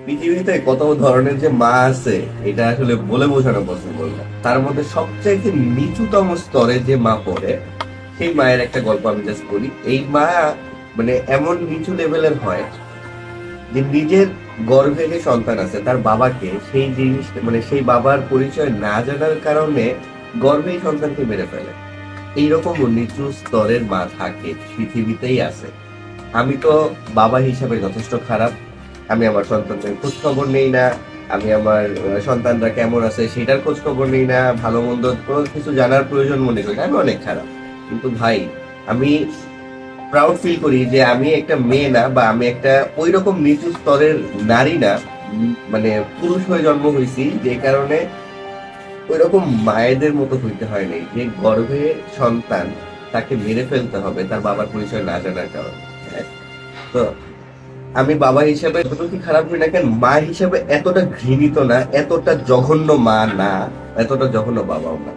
পৃথিবীতে কত ধরনের যে মা আছে এটা আসলে বলে বোঝানো পসিবল না। তার মধ্যে সবচাইতে নিচুতম স্তরে যে মা পড়ে সেই মায়ের একটা গল্প আমি জাস্ট বলি। এই মা মানে এমন নিচু লেভেলের হয় যে নিজের গর্ভে যে সন্তান আছে তার বাবাকে সেই জিনিস মানে সেই বাবার পরিচয় না জানার কারণে গর্ভেই সন্তানকে মেরে ফেলে। এইরকম নিচু স্তরের মা থাকে পৃথিবীতেই আছে। আমি তো বাবা হিসাবে যথেষ্ট খারাপ। আমি আমার সন্তানদের খোঁজ খবর নেই না। আমি আমার সন্তানরা কেমন আছে সেটার খোঁজ খবর নেই না। ভালো মন্দ কোনো কিছু জানার প্রয়োজন মনে করি না। আমি অনেক খারাপ। কিন্তু ভাই, আমি প্রাউড ফিল করি যে আমি একটা মেয়ে না, বা আমি একটা ওই রকম নিচু স্তরের নারী না। মানে পুরুষ হয়ে জন্ম হয়েছি, যে কারণে ওই রকম মায়েদের মতো হইতে হয় নাই যে গর্ভে সন্তান তাকে মেরে ফেলতে হবে তার বাবার পরিচয় না জানার কারণে। হ্যাঁ? তো আমি বাবা হিসেবে যতটুকু কি খারাপ হই না কেন, মা হিসেবে এতটা ঘৃণিত না, এতটা জঘন্য মা না, এতটা জঘন্য বাবাও না।